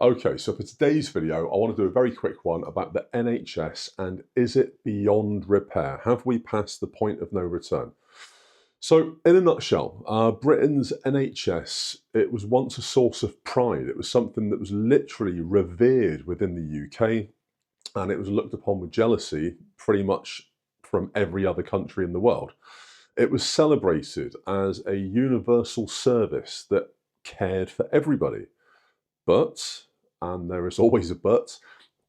Okay, so for today's video, I want to do a very quick one about the NHS and is it beyond repair? Have we passed the point of no return? So, in a nutshell, Britain's NHS, it was once a source of pride. It was something that was literally revered within the UK, and it was looked upon with jealousy pretty much from every other country in the world. It was celebrated as a universal service that cared for everybody. But, and there is always a but,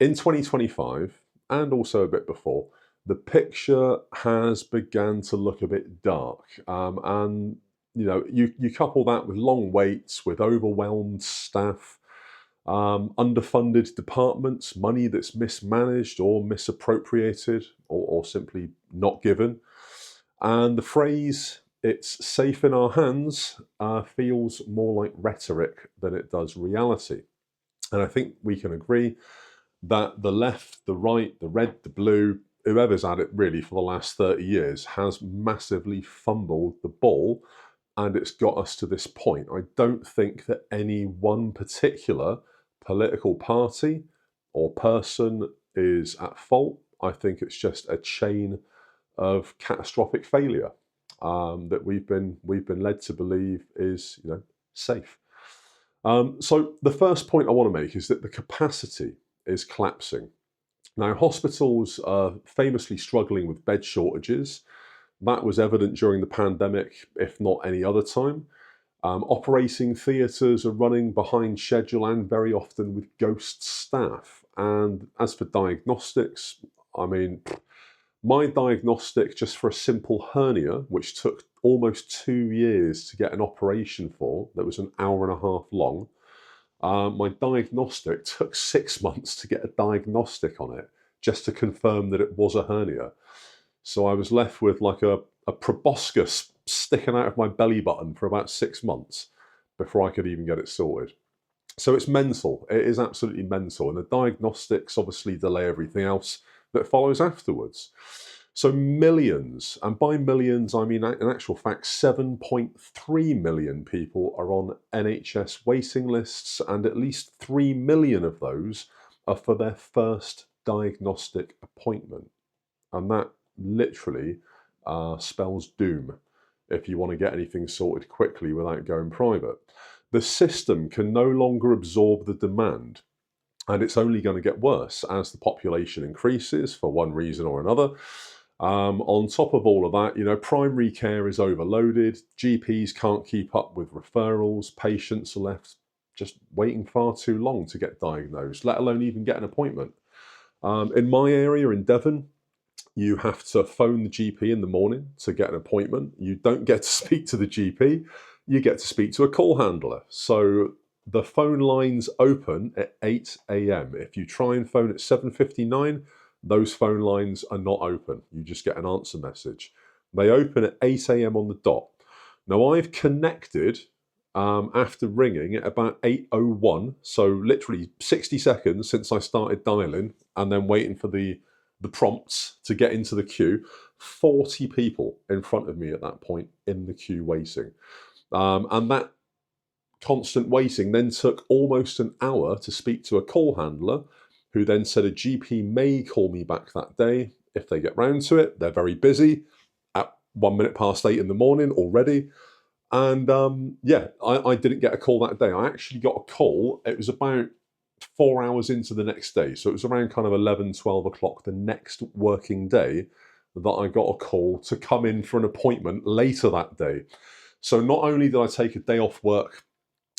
in 2025, and also a bit before, the picture has begun to look a bit dark. And you couple that with long waits, with overwhelmed staff, underfunded departments, money that's mismanaged or misappropriated or simply not given. And the phrase, it's safe in our hands, feels more like rhetoric than it does reality. And I think we can agree that the left, the right, the red, the blue, whoever's at it really for the last 30 years has massively fumbled the ball, and it's got us to this point. I don't think that any one particular political party or person is at fault. I think it's just a chain of catastrophic failure that we've been led to believe is safe. So the first point I want to make is that the capacity is collapsing. Now, hospitals are famously struggling with bed shortages. That was evident during the pandemic, if not any other time. Operating theatres are running behind schedule and very often with ghost staff. And as for diagnostics, I mean, my diagnostic just for a simple hernia, which took almost 2 years to get an operation for, that was an hour and a half long, my diagnostic took 6 months to get a diagnostic on it, just to confirm that it was a hernia. So I was left with like a proboscis sticking out of my belly button for about 6 months before I could even get it sorted. So it's mental. It is absolutely mental. And the diagnostics obviously delay everything else that follows afterwards. So millions, and by millions I mean in actual fact 7.3 million people are on NHS waiting lists, and at least 3 million of those are for their first diagnostic appointment. And that literally spells doom if you want to get anything sorted quickly without going private. The system can no longer absorb the demand. And it's only going to get worse as the population increases for one reason or another. On top of all of that, primary care is overloaded. GPs can't keep up with referrals. Patients are left just waiting far too long to get diagnosed, let alone even get an appointment. In my area in Devon, you have to phone the GP in the morning to get an appointment. You don't get to speak to the GP. You get to speak to a call handler. So the phone lines open at 8 a.m. If you try and phone at 7:59, those phone lines are not open. You just get an answer message. They open at 8 a.m. on the dot. Now, I've connected after ringing at about 8:01, so literally 60 seconds since I started dialing, and then waiting for the prompts to get into the queue. 40 people in front of me at that point in the queue waiting. And that constant waiting then took almost an hour to speak to a call handler, who then said a GP may call me back that day if they get round to it. They're very busy at 8:01 in the morning already. And I didn't get a call that day. I actually got a call. It was about 4 hours into the next day. So it was around kind of 11, 12 o'clock the next working day that I got a call to come in for an appointment later that day. So not only did I take a day off work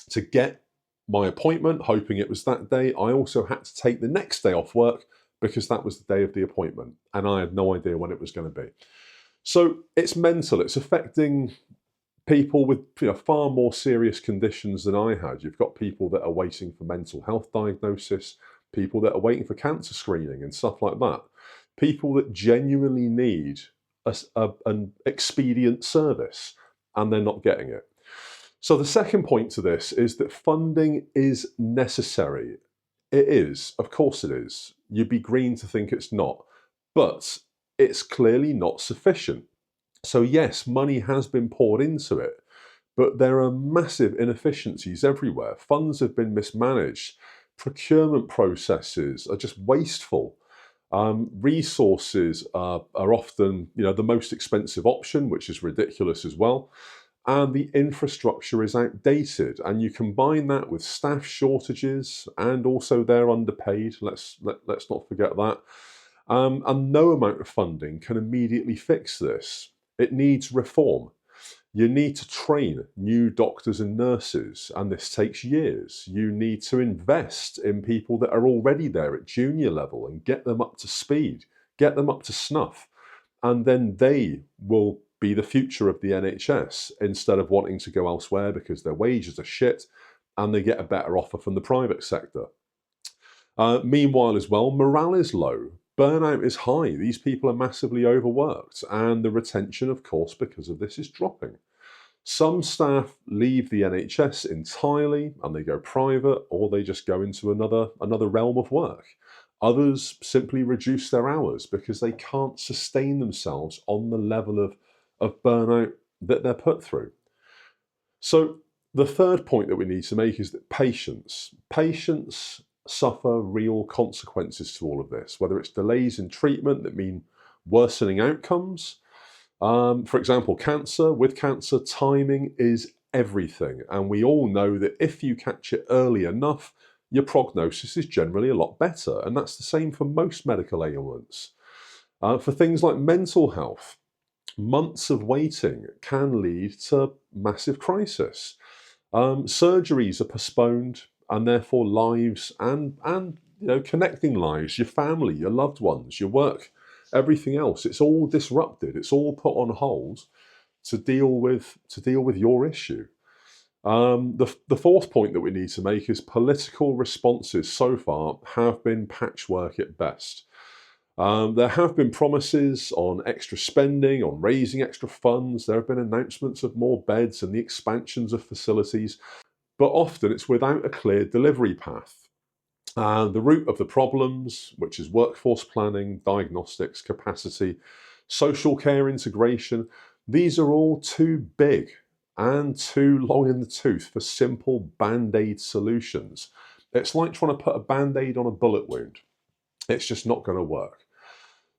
to get my appointment, hoping it was that day, I also had to take the next day off work because that was the day of the appointment, and I had no idea when it was going to be. So it's mental. It's affecting people with far more serious conditions than I had. You've got people that are waiting for mental health diagnosis, people that are waiting for cancer screening and stuff like that, people that genuinely need an expedient service, and they're not getting it. So the second point to this is that funding is necessary. It is, of course it is. You'd be green to think it's not, but it's clearly not sufficient. So yes, money has been poured into it, but there are massive inefficiencies everywhere. Funds have been mismanaged. Procurement processes are just wasteful. Resources are often, the most expensive option, which is ridiculous as well. And the infrastructure is outdated. And you combine that with staff shortages, and also they're underpaid. Let's not forget that. And no amount of funding can immediately fix this. It needs reform. You need to train new doctors and nurses, and this takes years. You need to invest in people that are already there at junior level and get them up to speed, get them up to snuff, and then they will be the future of the NHS instead of wanting to go elsewhere because their wages are shit and they get a better offer from the private sector. Meanwhile, as well, morale is low. Burnout is high. These people are massively overworked, and the retention, of course, because of this, is dropping. Some staff leave the NHS entirely and they go private, or they just go into another realm of work. Others simply reduce their hours because they can't sustain themselves on the level of burnout that they're put through. So the third point that we need to make is that patients suffer real consequences to all of this, whether it's delays in treatment that mean worsening outcomes. For example, cancer. With cancer, timing is everything. And we all know that if you catch it early enough, your prognosis is generally a lot better. And that's the same for most medical ailments. For things like mental health, months of waiting can lead to massive crisis. Surgeries are postponed, and therefore lives and connecting lives, your family, your loved ones, your work, everything else, it's all disrupted. It's all put on hold to deal with your issue. The fourth point that we need to make is political responses so far have been patchwork at best. There have been promises on extra spending, on raising extra funds. There have been announcements of more beds and the expansions of facilities, but often it's without a clear delivery path. The root of the problems, which is workforce planning, diagnostics, capacity, social care integration, these are all too big and too long in the tooth for simple band-aid solutions. It's like trying to put a band-aid on a bullet wound. It's just not going to work.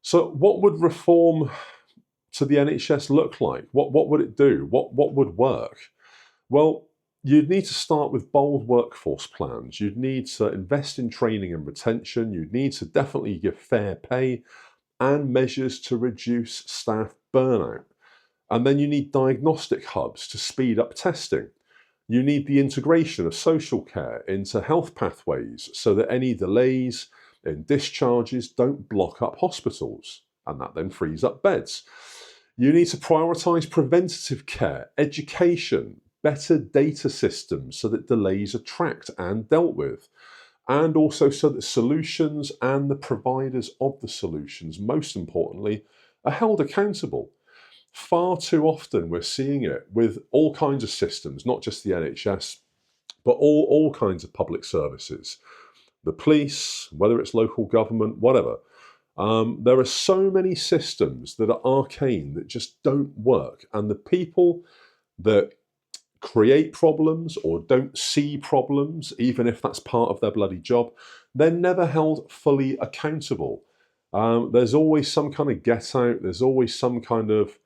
So what would reform to the NHS look like? What would it do? What would work? Well, you'd need to start with bold workforce plans. You'd need to invest in training and retention. You'd need to definitely give fair pay and measures to reduce staff burnout. And then you need diagnostic hubs to speed up testing. You need the integration of social care into health pathways so that any delays in discharges don't block up hospitals, and that then frees up beds. You need to prioritise preventative care, education, better data systems so that delays are tracked and dealt with, and also so that solutions and the providers of the solutions, most importantly, are held accountable. Far too often we're seeing it with all kinds of systems, not just the NHS, but all kinds of public services. The police, whether it's local government, whatever. There are so many systems that are arcane that just don't work. And the people that create problems or don't see problems, even if that's part of their bloody job, they're never held fully accountable. There's always some kind of get out. There's always some kind of,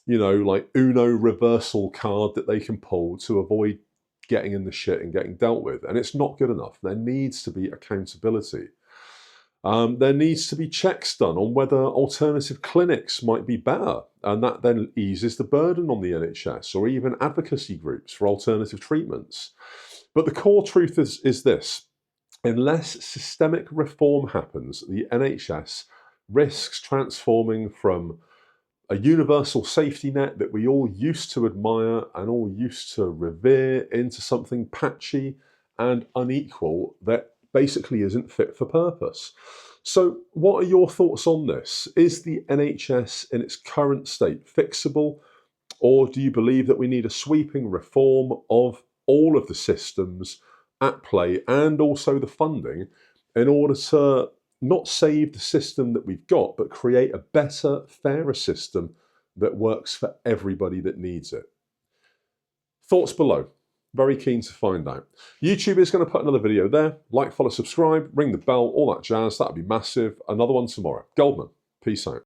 like Uno reversal card that they can pull to avoid getting in the shit and getting dealt with. And it's not good enough. There needs to be accountability. There needs to be checks done on whether alternative clinics might be better. And that then eases the burden on the NHS or even advocacy groups for alternative treatments. But the core truth is this. Unless systemic reform happens, the NHS risks transforming from a universal safety net that we all used to admire and all used to revere into something patchy and unequal that basically isn't fit for purpose. So what are your thoughts on this? Is the NHS in its current state fixable, or do you believe that we need a sweeping reform of all of the systems at play and also the funding in order to not save the system that we've got, but create a better, fairer system that works for everybody that needs it? Thoughts below. Very keen to find out. YouTube is going to put another video there. Like, follow, subscribe, ring the bell, all that jazz. That'd be massive. Another one tomorrow. Goldman. Peace out.